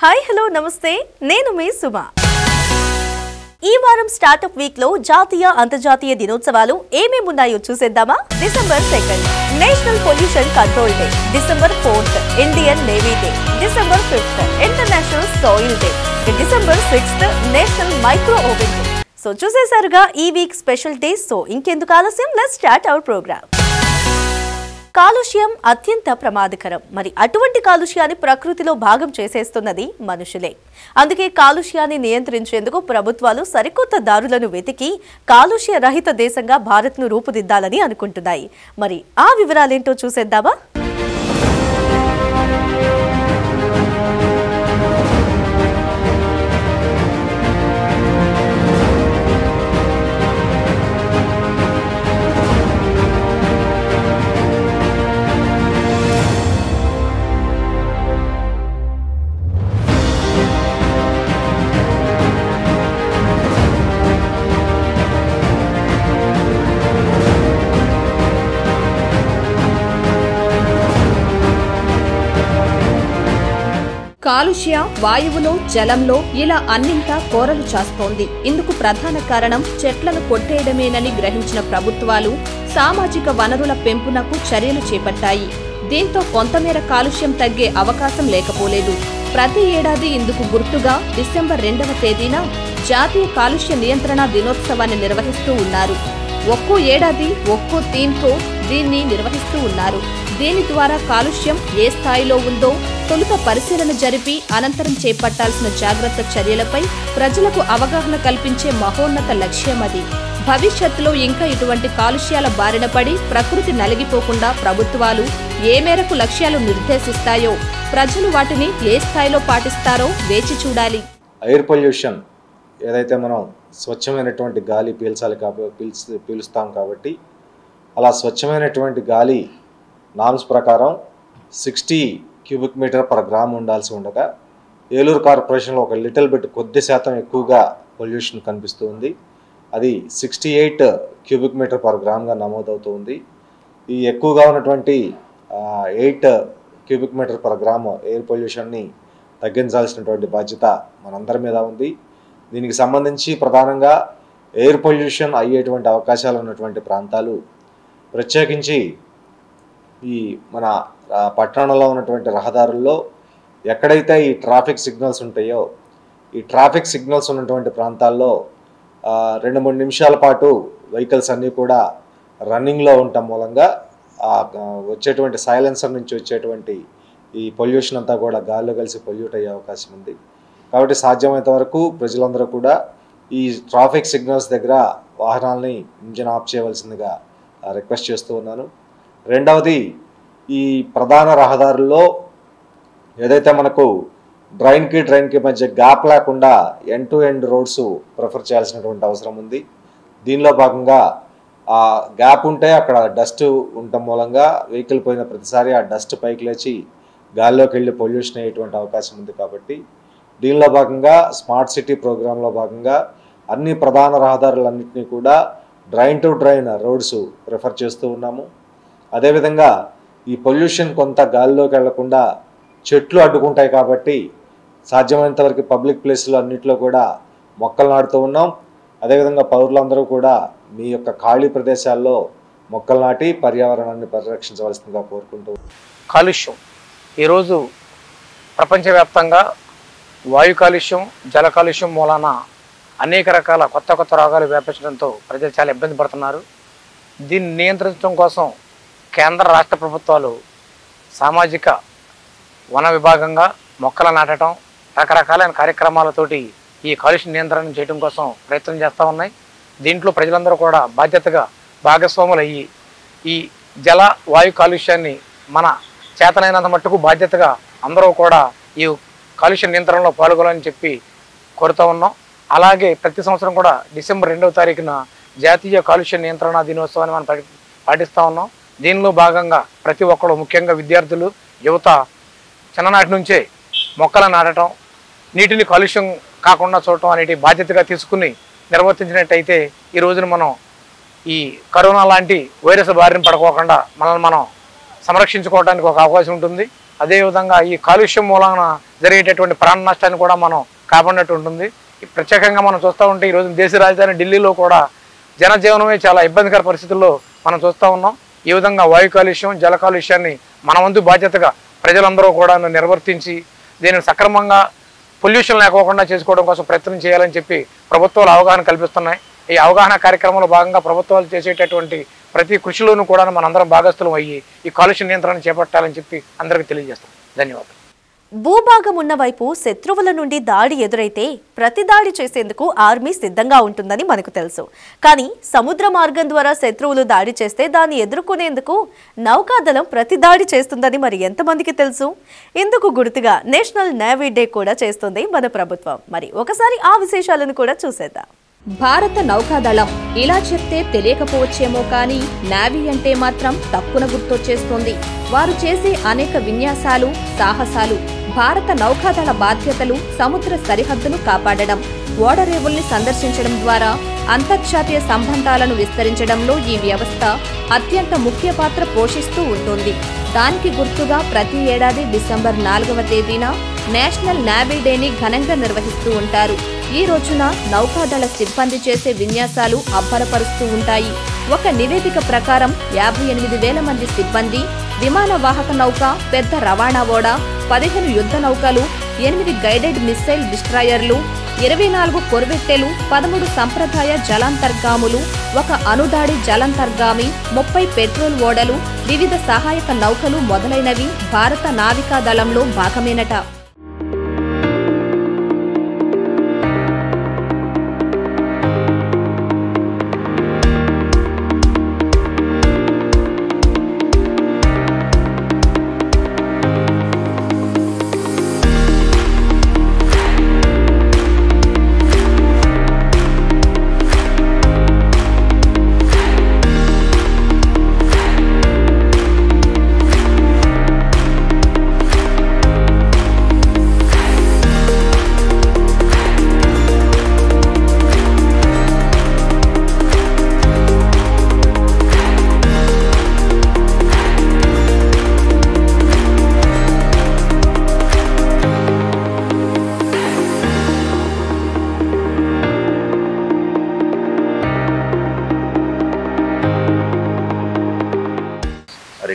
Hi hello నమస్తే నేను మీ సుమ ఈ వారం స్టార్టప్ వీక్ లో జాతీయ అంతర్జాతీయ దినోత్సవాలు ఏమేమి ఉన్నాయో చూసేద్దామా December 2 national pollution control day December 4 Indian navy day December 5 international soil day December 6 national micro oven day so చూసేసారుగా ఈ వీక్ స్పెషల్ డేస్ సో ఇంకెందుకు ఆలస్యం లెట్స్ స్టార్ట్ అవర్ ప్రోగ్రామ్ కాలుష్యం అత్యంత ప్రమాదకరం మరి అటువంటి కాలుష్యాన్ని ప్రకృతిలో భాగం చేసేస్తున్నది మనుషులే అందుకే కాలుష్యాన్ని నియంత్రించేందుకు ప్రభుత్వాలు సరికొత్త దారులను వెతికి కాలుష్య రహిత దేశంగా భారత్ను రూపుదిద్దాలని అనుకుంటున్నాయి మరి ఆ వివరాలేంటో చూసేద్దామా కాలుష్య వాయువులో జలంలో ఇలా అన్నింటా కోరలు చాస్తోంది ఇందుకు ప్రధాన కారణం చెట్లను కొట్టేయడమేనని గ్రహించిన ప్రభుత్వాలు సామాజిక వనరుల పెంపునకు చర్యలు చేపట్టాయి దీంతో కొంతమేర కాలుష్యం తగ్గే అవకాశం లేకపోలేదు ప్రతి ఏడాది ఇందుకు గుర్తుగా డిసెంబర్ 2వ తేదీన జాతీయ కాలుష్య నియంత్రణ దినోత్సవాన్ని నిర్వహిస్తూ ఉన్నారు ఒక్కో ఏడాది ఒక్కో థీమ్తో దీన్ని నిర్వహిస్తూ ఉన్నారు దీని ద్వారా కాలుష్యం ఏ స్థాయిలో ఉందో తొలుత పరిశీలన జరిపి అనంతరం చేపట్టాల్సిన జాగ్రత్త చర్యలపై ప్రజలకు అవగాహన కల్పించే మహోన్నత లక్ష్యం అది భవిష్యత్తులో ఇంకా ఇటువంటి కాలుష్యాల బారిన పడి ప్రకృతి నలిగిపోకుండా ప్రభుత్వాలు ఏ మేరకు లక్ష్యాలు నిర్దేశిస్తాయో ప్రజలు వాటిని ఏ స్థాయిలో పాటిస్తారో వేచి చూడాలి. ఎయిర్ పొల్యూషన్ ఏదైతే మనం స్వచ్ఛమైనటువంటి గాలి పీలుస్తాం కాబట్టి అలా స్వచ్ఛమైనటువంటి గాలి నామ్స్ ప్రకారం 60 క్యూబిక్ మీటర్ పర్ గ్రామ్ ఉండాల్సి ఉండగా ఏలూరు కార్పొరేషన్లో ఒక లిటిల్ బిట్ కొద్ది శాతం ఎక్కువగా పొల్యూషన్ కనిపిస్తూ ఉంది అది 68 క్యూబిక్ మీటర్ పర్ గ్రామ్గా నమోదవుతుంది ఈ ఎక్కువగా ఉన్నటువంటి 8 cubic metre per gram air పొల్యూషన్ని తగ్గించాల్సినటువంటి బాధ్యత మనందరి మీద ఉంది దీనికి సంబంధించి ప్రధానంగా ఎయిర్ పొల్యూషన్ అయ్యేటువంటి అవకాశాలు ఉన్నటువంటి ప్రాంతాలు ప్రత్యేకించి ఈ మన పట్టణంలో ఉన్నటువంటి రహదారుల్లో ఎక్కడైతే ఈ ట్రాఫిక్ సిగ్నల్స్ ఉంటాయో ఈ ట్రాఫిక్ సిగ్నల్స్ ఉన్నటువంటి ప్రాంతాల్లో 2-3 నిమిషాల పాటు వెహికల్స్ అన్నీ కూడా రన్నింగ్లో ఉండటం మూలంగా వచ్చేటువంటి సైలెన్సర్ నుంచి వచ్చేటువంటి ఈ పొల్యూషన్ అంతా కూడా గాల్లో కలిసి పొల్యూట్ అయ్యే అవకాశం ఉంది కాబట్టి సాధ్యమైనంత వరకు ప్రజలందరూ కూడా ఈ ట్రాఫిక్ సిగ్నల్స్ దగ్గర వాహనాలని ఇంజిన్ ఆఫ్ చేయవలసిందిగా రిక్వెస్ట్ చేస్తూ ఉన్నాను రెండవది ఈ ప్రధాన రహదారుల్లో ఏదైతే మనకు డ్రైన్కి మధ్య గ్యాప్ లేకుండా end to end roads prefer చేయాల్సినటువంటి అవసరం ఉంది దీనిలో భాగంగా ఆ గ్యాప్ ఉంటే అక్కడ డస్ట్ ఉండటం మూలంగా వెహికల్ పోయిన ప్రతిసారి ఆ డస్ట్ పైకి లేచి గాల్లోకి వెళ్ళి పొల్యూషన్ అయ్యేటువంటి అవకాశం ఉంది కాబట్టి దీనిలో భాగంగా స్మార్ట్ సిటీ ప్రోగ్రాంలో భాగంగా అన్ని ప్రధాన రహదారులన్నింటినీ కూడా drain to drain roads prefer చేస్తూ ఉన్నాము అదేవిధంగా ఈ పొల్యూషన్ కొంత గాలిలోకి వెళ్లకుండా చెట్లు అడ్డుకుంటాయి కాబట్టి సాధ్యమైనంత వరకు పబ్లిక్ ప్లేస్లో అన్నింటిలో కూడా మొక్కలు నాటుతూ ఉన్నాం అదేవిధంగా పౌరులందరూ కూడా మీ యొక్క ఖాళీ ప్రదేశాల్లో మొక్కలు నాటి పర్యావరణాన్ని పరిరక్షించవలసిందిగా కోరుకుంటూ కాలుష్యం ఈరోజు ప్రపంచవ్యాప్తంగా వాయు కాలుష్యం జల కాలుష్యం మూలాన అనేక రకాల కొత్త రోగాలు వ్యాపించడంతో ప్రజలు చాలా ఇబ్బంది పడుతున్నారు దీన్ని నియంత్రించడం కోసం కేంద్ర రాష్ట్ర ప్రభుత్వాలు సామాజిక వన విభాగంగా మొక్కలు నాటడం రకరకాలైన కార్యక్రమాలతోటి ఈ కాలుష్య నియంత్రణ చేయడం కోసం ప్రయత్నం చేస్తూ ఉన్నాయి దీంట్లో ప్రజలందరూ కూడా బాధ్యతగా భాగస్వాములు అయ్యి ఈ జల వాయు కాలుష్యాన్ని మన చేతనైనంత మట్టుకు బాధ్యతగా అందరూ కూడా ఈ కాలుష్య నియంత్రణలో పాల్గొనాలని చెప్పి కోరుతూ ఉన్నాం అలాగే ప్రతి సంవత్సరం కూడా డిసెంబర్ 2వ తారీఖున జాతీయ కాలుష్య నియంత్రణ దినోత్సవాన్ని మనం పాటిస్తూ ఉన్నాం దీనిలో భాగంగా ప్రతి ఒక్కరు ముఖ్యంగా విద్యార్థులు యువత చిన్ననాటి నుంచే మొక్కలు నాటడం నీటిని కాలుష్యం కాకుండా చూడటం అనేది బాధ్యతగా తీసుకుని నిర్వర్తించినట్టయితే ఈ రోజున మనం ఈ కరోనా లాంటి వైరస్ బారిన పడుకోకుండా మనల్ని మనం సంరక్షించుకోవడానికి ఒక అవకాశం ఉంటుంది అదేవిధంగా ఈ కాలుష్యం మూలాన జరిగేటటువంటి ప్రాణ నష్టాన్ని కూడా మనం కాపాడినట్టు ఉంటుంది. ప్రత్యేకంగా మనం చూస్తూ ఉంటే ఈరోజు దేశ రాజధాని ఢిల్లీలో కూడా జనజీవనమే చాలా ఇబ్బందికర పరిస్థితుల్లో మనం చూస్తూ ఉన్నాం. ఈ విధంగా వాయు కాలుష్యం, జల కాలుష్యాన్ని మన వంతు బాధ్యతగా ప్రజలందరూ కూడా నిర్వర్తించి దీనిని సక్రమంగా పొల్యూషన్ లేకోకుండా చేసుకోవడం కోసం ప్రయత్నం చేయాలని చెప్పి ప్రభుత్వాలు అవగాహన కల్పిస్తున్నాయి. ఈ అవగాహన కార్యక్రమంలో భాగంగా ప్రభుత్వాలు చేసేటటువంటి ప్రతి కృషిలోనూ కూడా మనందరం భాగస్థులం అయ్యి ఈ కాలుష్య నియంత్రణ చేపట్టాలని చెప్పి అందరికీ తెలియజేస్తాం. ధన్యవాదాలు. భూభాగం ఉన్న వైపు శత్రువుల నుండి దాడి ఎదురైతే ప్రతి దాడి చేసేందుకు ఆర్మీ సిద్ధంగా ఉంటుందని మనకు తెలుసు. కానీ సముద్ర మార్గం ద్వారా శత్రువులు దాడి చేస్తే దాన్ని ఎదుర్కొనేందుకు నౌకాదళం ప్రతి దాడి చేస్తుందని మరి ఎంతమందికి తెలుసు? ఇందుకు గుర్తుగా నేషనల్ నేవీ డే కూడా చేస్తుంది మన ప్రభుత్వం. మరి ఒకసారి ఆ విశేషాలను కూడా చూసేద్దాం. భారత నౌకాదళం ఇలా చెప్తే తెలియకపోవచ్చేమో కానీ నేవీ అంటే మాత్రం తక్కువ గుర్తొచ్చేస్తోంది. వారు చేసే అనేక విన్యాసాలు, సాహసాలు, భారత నౌకాదళ బాధ్యతలు సముద్ర సరిహద్దును కాపాడడం, ఓడరేవుల్ని సందర్శించడం ద్వారా అంతర్జాతీయ సంబంధాలను విస్తరించడంలో ఈ వ్యవస్థ అత్యంత ముఖ్య పాత్ర పోషిస్తూ ఉంటుంది. దానికి గుర్తుగా ప్రతి ఏడాది డిసెంబర్ 4వ తేదీన నేషనల్ నేవీ డేని ఘనంగా నిర్వహిస్తూ ఉంటారు. ఈ రోజున నౌకాదళ సిబ్బంది చేసే విన్యాసాలు అబ్బరపరుస్తూ ఉంటాయి. ఒక నివేదిక ప్రకారం 58,000 మంది సిబ్బంది, విమాన వాహక నౌక, పెద్ద రవాణా ఓడ, 15 యుద్ధ నౌకలు, 8 గైడెడ్ మిస్సైల్ డిస్ట్రాయర్లు, 24 కొర్వెట్టెలు, 13 సంప్రదాయ జలాంతర్గాములు, 1 అణుదాడి జలాంతర్గామి, 30 పెట్రోల్ ఓడలు, వివిధ సహాయక నౌకలు మొదలైనవి భారత నావికా దళంలో భాగమేనట.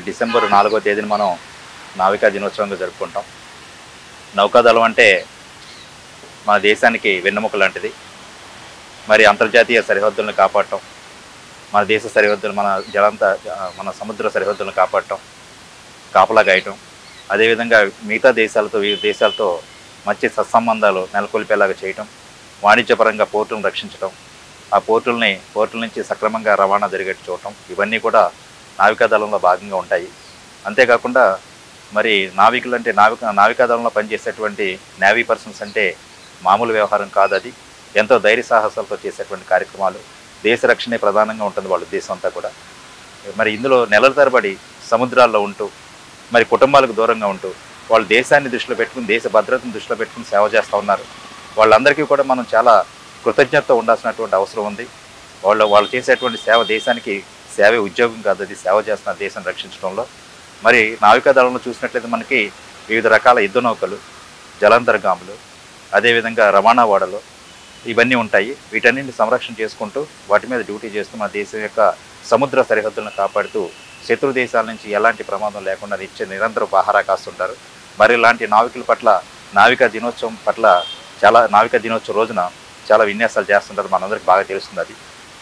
డిసెంబర్ 4వ తేదీన మనం నావికా దినోత్సవంగా జరుపుకుంటాం. నౌకాదళం అంటే మన దేశానికి వెన్నెముక లాంటిది. మరి అంతర్జాతీయ సరిహద్దులను కాపాడటం, మన దేశ సరిహద్దులు, మన సముద్ర సరిహద్దులను కాపాడటం, కాపలా గాయటం, అదేవిధంగా మిగతా వివిధ దేశాలతో మంచి సత్సంబంధాలు నెలకొల్పేలాగా చేయటం, వాణిజ్యపరంగా పోర్టులను రక్షించడం, ఆ పోర్టుల నుంచి సక్రమంగా రవాణా జరిగేట్టు చూడటం, ఇవన్నీ కూడా నావికాదళంలో భాగంగా ఉంటాయి. అంతేకాకుండా మరి నావికులు అంటే నావికాదళంలో పనిచేసేటువంటి నేవీ పర్సన్స్ అంటే మామూలు వ్యవహారం కాదు. అది ఎంతో ధైర్య సాహసాలతో చేసేటువంటి కార్యక్రమాలు. దేశ రక్షణే ప్రధానంగా ఉంటుంది వాళ్ళ ఉద్దేశం అంతా కూడా. మరి ఇందులో నెలల తరబడి సముద్రాల్లో ఉంటూ, మరి కుటుంబాలకు దూరంగా ఉంటూ, వాళ్ళు దేశాన్ని దృష్టిలో పెట్టుకుని, దేశ భద్రతను దృష్టిలో పెట్టుకుని సేవ చేస్తూ ఉన్నారు. వాళ్ళందరికీ కూడా మనం చాలా కృతజ్ఞతతో ఉండాల్సినటువంటి అవసరం ఉంది. వాళ్ళు చేసేటువంటి సేవ దేశానికి సేవే ఉద్యోగం కాదు, అది సేవ చేస్తున్నారు దేశం రక్షించడంలో. మరి నావికాదళంలో చూసినట్లయితే మనకి వివిధ రకాల యుద్ధ నౌకలు, జలాంతర్గాములు, అదేవిధంగా రవాణా ఓడలు ఇవన్నీ ఉంటాయి. వీటన్నింటిని సంరక్షణ చేసుకుంటూ వాటి మీద డ్యూటీ చేస్తూ మన దేశం యొక్క సముద్ర సరిహద్దులను కాపాడుతూ శత్రు దేశాల నుంచి ఎలాంటి ప్రమాదం లేకుండా నిరంతరం పహారా కాస్తుంటారు. మరి ఇలాంటి నావికుల పట్ల నావికా దినోత్సవం రోజున చాలా విన్యాసాలు చేస్తుంటారు. మనందరికీ బాగా తెలుస్తుంది. అది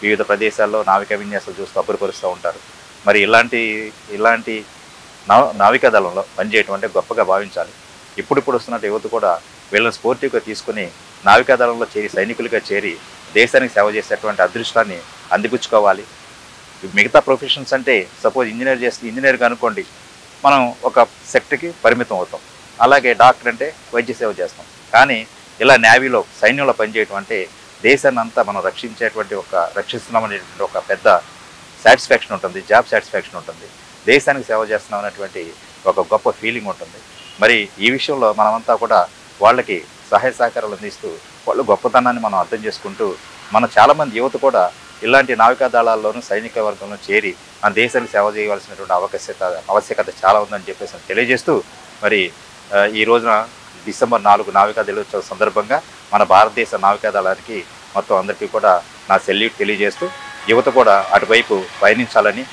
వివిధ ప్రదేశాల్లో నావికా విన్యాసాలు చూస్తూ అబ్బురపరుస్తూ ఉంటారు. మరి ఇలాంటి నావికాదళంలో పనిచేయటం అంటే గొప్పగా భావించాలి. ఇప్పుడు వస్తున్నట్టు యువత కూడా వీళ్ళని స్ఫూర్తిగా తీసుకుని నావికాదళంలో సైనికులుగా చేరి దేశానికి సేవ చేసేటువంటి అదృష్టాన్ని అందిపుచ్చుకోవాలి. మిగతా ప్రొఫెషన్స్ అంటే సపోజ్ ఇంజనీర్గా అనుకోండి, మనం ఒక సెక్టర్కి పరిమితం అవుతాం. అలాగే డాక్టర్ అంటే వైద్య సేవ చేస్తాం. కానీ ఇలా నేవీలో సైన్యంలో పనిచేయటం అంటే దేశాన్ని అంతా మనం రక్షిస్తున్నామనేటువంటి ఒక పెద్ద సాటిస్ఫాక్షన్ ఉంటుంది, జాబ్ సాటిస్ఫాక్షన్ ఉంటుంది, దేశానికి సేవ చేస్తున్నాం అనేటువంటి ఒక గొప్ప ఫీలింగ్ ఉంటుంది. మరి ఈ విషయంలో మనమంతా కూడా వాళ్ళకి సహాయ సహకారాలు అందిస్తూ వాళ్ళ గొప్పతనాన్ని మనం అర్థం చేసుకుంటూ, మన చాలామంది యువత కూడా ఇలాంటి నావికా దళాల్లోనూ సైనిక వర్గంలో చేరి మన దేశానికి సేవ చేయవలసినటువంటి ఆవశ్యకత చాలా ఉందని చెప్పేసి తెలియజేస్తూ మరి ఈ రోజున డిసెంబర్ 4 నావికా దినోత్సవం సందర్భంగా మన భారతదేశ నావికా దళానికి మొత్తం అందరికీ కూడా నా సెల్యూట్ తెలియజేస్తూ యువత కూడా అటువైపు పయనించాలని,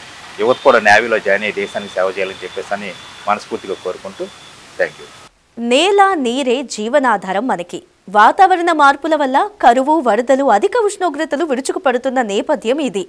యువత కూడా నేవీలో జాయిన్ అయ్యి దేశానికి సేవ చేయాలని చెప్పేసి మనస్ఫూర్తిగా కోరుకుంటూ థ్యాంక్ యూ. నేల నీరే జీవనాధారం మనకి. వాతావరణ మార్పుల వల్ల కరువు, వరదలు, అధిక ఉష్ణోగ్రతలు విరుచుకుపడుతున్న నేపథ్యం ఇది.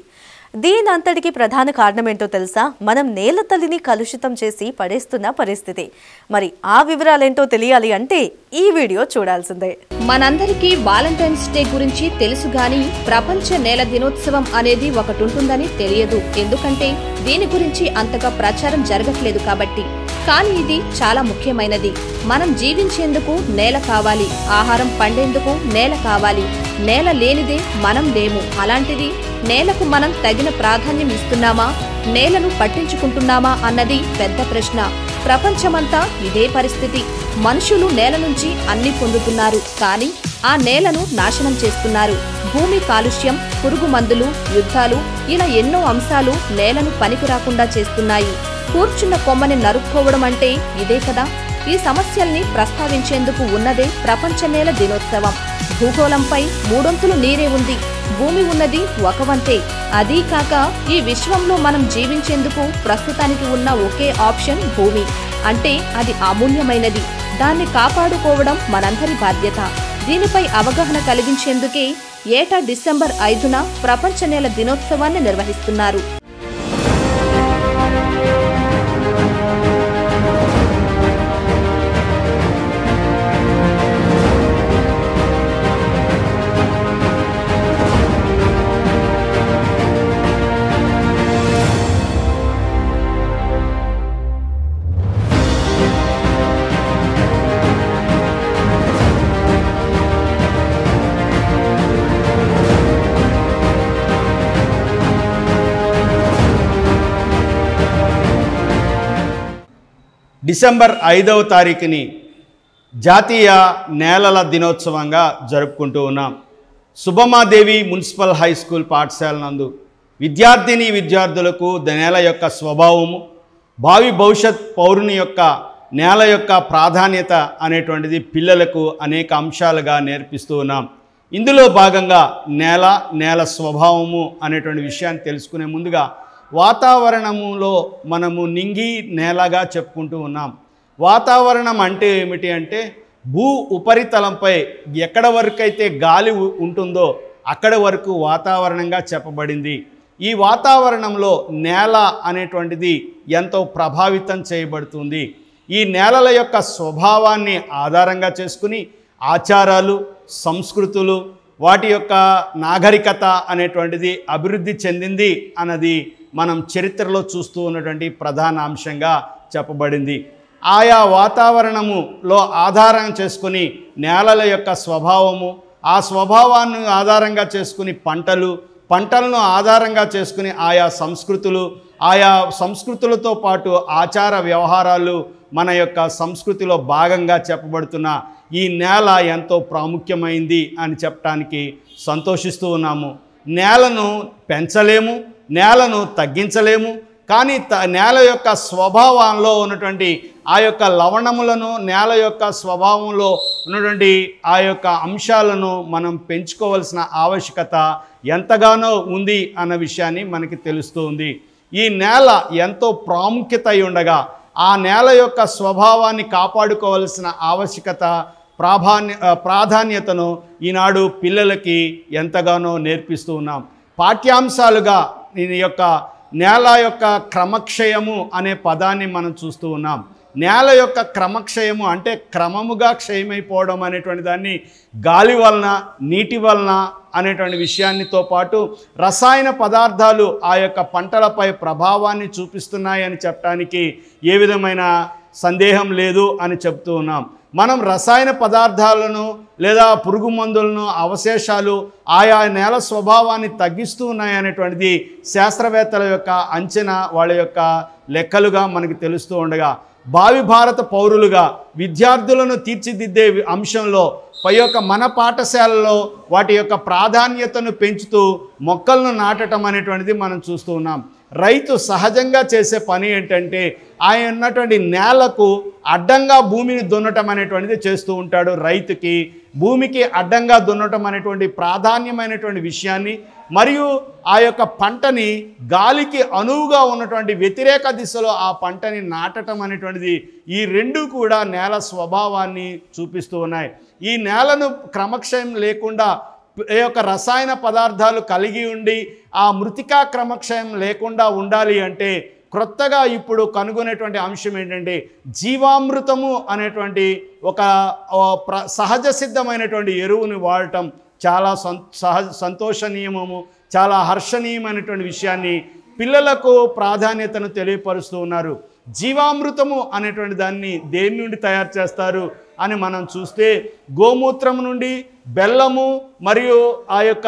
దీనంతటికి ప్రధాన కారణమేంటో తెలుసా? మనం నేల తల్లిని కలుషితం చేసి పడేస్తున్న పరిస్థితి. మరి ఆ వివరాలేంటో తెలియాలి అంటే ఈ వీడియో చూడాల్సిందే. మనందరికీ వాలంటైన్స్ డే గురించి తెలుసు గాని ప్రపంచ నేల దినోత్సవం అనేది ఒకటి ఉంటుందని తెలియదు. ఎందుకంటే దీని గురించి అంతగా ప్రచారం జరగట్లేదు కాబట్టి. కానీ ఇది చాలా ముఖ్యమైనది. మనం జీవించేందుకు నేల కావాలి, ఆహారం పండేందుకు నేల కావాలి. నేల లేనిదే మనం లేము. అలాంటిది నేలకు మనం తగిన ప్రాధాన్యం ఇస్తున్నామా, నేలను పట్టించుకుంటున్నామా అన్నది పెద్ద ప్రశ్న. ప్రపంచమంతా ఇదే పరిస్థితి. మనుషులు నేల నుంచి అన్ని పొందుతున్నారు, కానీ ఆ నేలను నాశనం చేస్తున్నారు. భూమి కాలుష్యం, పురుగు మందులు, యుద్ధాలు, ఇలా ఎన్నో అంశాలు నేలను పనికి రాకుండా చేస్తున్నాయి. కూర్చున్న కొమ్మని నరుక్కోవడం అంటే ఇదే కదా. ఈ సమస్యల్ని ప్రస్తావించేందుకు ఉన్నదే ప్రపంచ నేల దినోత్సవం. భూగోళంపై 3 నీరే ఉంది, భూమి ఉన్నది 1 అదీ కాక ఈ విశ్వంలో మనం జీవించేందుకు ప్రస్తుతానికి ఉన్న ఒకే ఆప్షన్ భూమి. అంటే అది అమూల్యమైనది. దాన్ని కాపాడుకోవడం మనందరి బాధ్యత. దీనిపై అవగాహన కలిగించేందుకే ఏటా డిసెంబర్ 5న ప్రపంచ నేల దినోత్సవాన్ని నిర్వహిస్తున్నారు. డిసెంబర్ 5వ తారీఖుని జాతీయ నేలల దినోత్సవంగా జరుపుకుంటూ ఉన్నాం. సుబ్బమ్మాదేవి మున్సిపల్ హై స్కూల్ పాఠశాల నందు విద్యార్థిని విద్యార్థులకు నేల యొక్క స్వభావము, భావి భవిష్యత్ పౌరుని యొక్క నేల యొక్క ప్రాధాన్యత అనేటువంటిది పిల్లలకు అనేక అంశాలుగా నేర్పిస్తూ ఉన్నాం. ఇందులో భాగంగా నేల స్వభావము అనేటువంటి విషయాన్ని తెలుసుకునే ముందుగా వాతావరణములో మనము నింగి నేలగా చెప్పుకుంటూ ఉన్నాం. వాతావరణం అంటే ఏమిటి అంటే భూ ఉపరితలంపై ఎక్కడ వరకైతే గాలి ఉంటుందో అక్కడ వరకు వాతావరణంగా చెప్పబడింది. ఈ వాతావరణంలో నేల అనేటువంటిది ఎంతో ప్రభావితం చేయబడుతుంది. ఈ నేలల యొక్క స్వభావాన్ని ఆధారంగా చేసుకుని ఆచారాలు, సంస్కృతులు, వాటి యొక్క నాగరికత అనేటువంటిది అభివృద్ధి చెందింది అన్నది మనం చరిత్రలో చూస్తూ ఉన్నటువంటి ప్రధాన అంశంగా చెప్పబడింది. ఆయా వాతావరణములో ఆధారం చేసుకుని నేలల యొక్క స్వభావము, ఆ స్వభావాన్ని ఆధారంగా చేసుకుని పంటలను ఆధారంగా చేసుకుని ఆయా సంస్కృతులు, ఆయా సంస్కృతులతో పాటు ఆచార వ్యవహారాలు మన యొక్క సంస్కృతిలో భాగంగా చెప్పబడుతున్న ఈ నేల ఎంతో ప్రాముఖ్యమైంది అని చెప్పడానికి సంతోషిస్తూ ఉన్నాము. నేలను పెంచలేము, నేలను తగ్గించలేము, కానీ నేల యొక్క స్వభావంలో ఉన్నటువంటి ఆ యొక్క లవణములను, నేల యొక్క స్వభావంలో ఉన్నటువంటి ఆ యొక్క అంశాలను మనం పెంచుకోవాల్సిన ఆవశ్యకత ఎంతగానో ఉంది అన్న విషయాన్ని మనకి తెలుస్తూ ఉంది. ఈ నేల ఎంతో ప్రాముఖ్యత అయి ఉండగా ఆ నేల యొక్క స్వభావాన్ని కాపాడుకోవాల్సిన ఆవశ్యకత, ప్రాధాన్యతను ఈనాడు పిల్లలకి ఎంతగానో నేర్పిస్తూ ఉన్నాం. పాఠ్యాంశాలుగా ఈ యొక్క నేల యొక్క క్రమక్షయము అనే పదాన్ని మనం చూస్తూ ఉన్నాం. నేల యొక్క క్రమక్షయము అంటే క్రమముగా క్షయమైపోవడం అనేటువంటి దాన్ని గాలి వలన, నీటి వలన అనేటువంటి విషయాన్నితో పాటు రసాయన పదార్థాలు ఆ యొక్క పంటలపై ప్రభావాన్ని చూపిస్తున్నాయని చెప్పడానికి ఏ విధమైన సందేహం లేదు అని చెప్తూ ఉన్నాం. మనం రసాయన పదార్థాలను లేదా పురుగు మందులను, అవశేషాలు ఆయా నేల స్వభావాన్ని తగ్గిస్తూ ఉన్నాయనేటువంటిది శాస్త్రవేత్తల యొక్క అంచనా, వాళ్ళ యొక్క లెక్కలుగా మనకి తెలుస్తూ ఉండగా భావి భారత పౌరులుగా విద్యార్థులను తీర్చిదిద్దే అంశంలో మన పాఠశాలలో వాటి యొక్క ప్రాధాన్యతను పెంచుతూ మొక్కలను నాటడం అనేటువంటిది మనం చూస్తూ ఉన్నాం. రైతు సహజంగా చేసే పని ఏంటంటే ఆయన ఉన్నటువంటి నేలకు అడ్డంగా భూమిని దున్నటం అనేటువంటిది చేస్తూ ఉంటాడు. రైతుకి భూమికి అడ్డంగా దున్నటం అనేటువంటి ప్రాధాన్యమైనటువంటి విషయాన్ని మరియు ఆ యొక్క పంటని గాలికి అనువుగా ఉన్నటువంటి వ్యతిరేక దిశలో ఆ పంటని నాటడం అనేటువంటిది ఈ రెండు కూడా నేల స్వభావాన్ని చూపిస్తూ ఉన్నాయి. ఈ నేలను క్రమక్షయం లేకుండా ఈ యొక్క రసాయన పదార్థాలు కలిగి ఉండి ఆ మృతికా క్రమక్షయం లేకుండా ఉండాలి అంటే క్రొత్తగా ఇప్పుడు కనుగొనేటువంటి అంశం ఏంటంటే జీవామృతము అనేటువంటి ఒక సహజ సిద్ధమైనటువంటి ఎరువుని వాడటం చాలా సంతోషనీయము, చాలా హర్షణీయమైనటువంటి విషయాన్ని పిల్లలకు ప్రాధాన్యతను తెలియపరుస్తూ ఉన్నారు. జీవామృతము అనేటువంటి దాన్ని దేని నుండి తయారు చేస్తారు అని మనం చూస్తే గోమూత్రం నుండి, బెల్లము మరియు ఆ యొక్క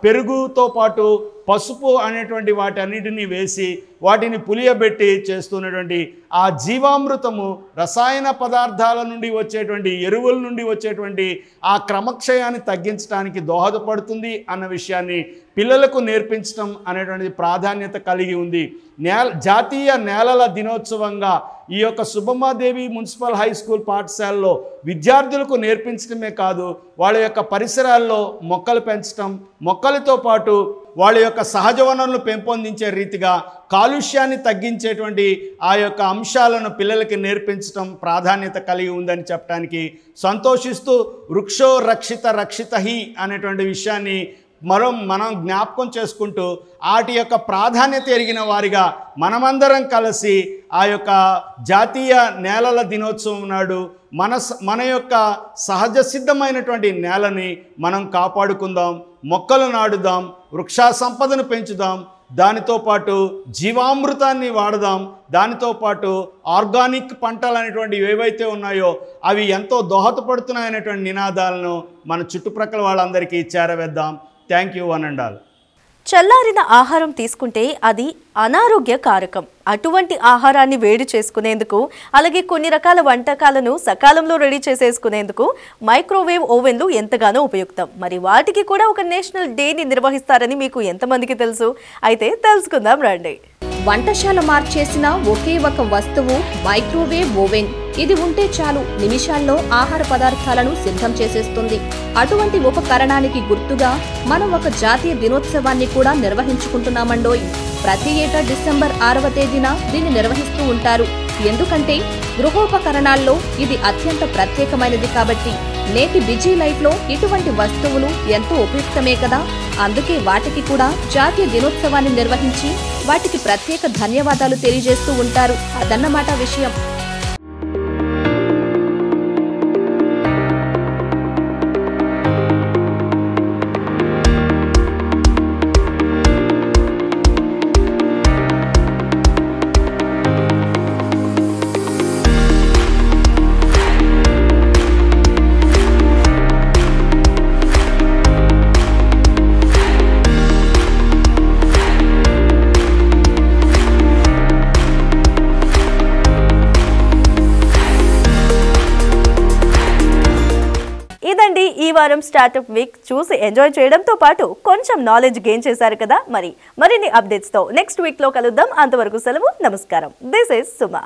పెరుగుతో పాటు పసుపు అనేటువంటి వాటన్నిటిని వేసి వాటిని పులియబెట్టి చేస్తున్నటువంటి ఆ జీవామృతము రసాయన పదార్థాల నుండి వచ్చేటువంటి ఎరువుల నుండి వచ్చేటువంటి ఆ క్రమక్షయాన్ని తగ్గించడానికి దోహదపడుతుంది అన్న విషయాన్ని పిల్లలకు నేర్పించడం అనేటువంటి ప్రాధాన్యత కలిగి ఉంది. జాతీయ నేలల దినోత్సవంగా ఈ యొక్క సుబ్బమ్మాదేవి మున్సిపల్ హై స్కూల్ పాఠశాలలో విద్యార్థులకు నేర్పించడమే కాదు, వాళ్ళ యొక్క పరిసరాల్లో మొక్కలు పెంచడం, మొక్కలతో పాటు వాళ్ళ యొక్క సహజ వనరులను పెంపొందించే రీతిగా కాలుష్యాన్ని తగ్గించేటువంటి ఆ యొక్క అంశాలను పిల్లలకి నేర్పించడం ప్రాధాన్యత కలిగి ఉందని చెప్పడానికి సంతోషిస్తూ వృక్షో రక్షిత రక్షితహి అనేటువంటి విషయాన్ని మనం జ్ఞాపకం చేసుకుంటూ వాటి యొక్క ప్రాధాన్యత ఎరిగిన వారిగా మనమందరం కలిసి ఆ యొక్క జాతీయ నేలల దినోత్సవం నాడు మన యొక్క సహజ సిద్ధమైనటువంటి నేలని మనం కాపాడుకుందాం, మొక్కలు నాటుదాం, వృక్ష సంపదను పెంచుదాం, దానితో పాటు జీవామృతాన్ని వాడదాం, దానితో పాటు ఆర్గానిక్ పంటలు అనేటువంటివి ఏవైతే ఉన్నాయో అవి ఎంతో దోహదపడుతున్నాయనేటువంటి నినాదాలను మన చుట్టుప్రక్కల వాళ్ళందరికీ చేరవేద్దాం. Thank you one and all. చల్లారిన ఆహారం తీసుకుంటే అది అనారోగ్య కారకం. అటువంటి ఆహారాన్ని వేడి చేసుకునేందుకు అలాగే కొన్ని రకాల వంటకాలను సకాలంలో రెడీ చేసేసుకునేందుకు మైక్రోవేవ్ ఓవెన్లు ఎంతగానో ఉపయుక్తం. మరి వాటికి కూడా ఒక నేషనల్ డేని నిర్వహిస్తారని మీకు ఎంతమందికి తెలుసు? అయితే తెలుసుకుందాం రండి. వంటశాల మార్చేసిన ఒకే ఒక వస్తువు మైక్రోవేవ్ ఓవెన్. ఇది ఉంటే చాలు, నిమిషాల్లో ఆహార పదార్థాలను సిద్ధం చేసేస్తుంది. అటువంటి ఉపకరణానికి గుర్తుగా మనం ఒక జాతీయ దినోత్సవాన్ని కూడా నిర్వహించుకుంటున్నామండోయ్. ప్రతి ఏటా డిసెంబర్ 6వ తేదీన దీన్ని నిర్వహిస్తూ ఉంటారు. ఎందుకంటే గృహోపకరణాల్లో ఇది అత్యంత ప్రత్యేకమైనది కాబట్టి. నేటి బిజీ లైఫ్ లో ఇటువంటి వస్తువులు ఎంతో ఉపయుక్తమే కదా. అందుకే వాటికి కూడా జాతీయ దినోత్సవాన్ని నిర్వహించి వాటికి ప్రత్యేక ధన్యవాదాలు తెలియజేస్తూ ఉంటారు. అదన్నమాట విషయం. ఇదండి ఈ వారం స్టార్టప్ వీక్. చూసి ఎంజాయ్ చేయడంతో పాటు కొంచెం నాలెడ్జ్ గెయిన్ చేశారు కదా. మరిన్ని అప్డేట్స్ తో నెక్స్ట్ వీక్ లో కలుద్దాం. అంతవరకు సెలవు, నమస్కారం. This is Suma.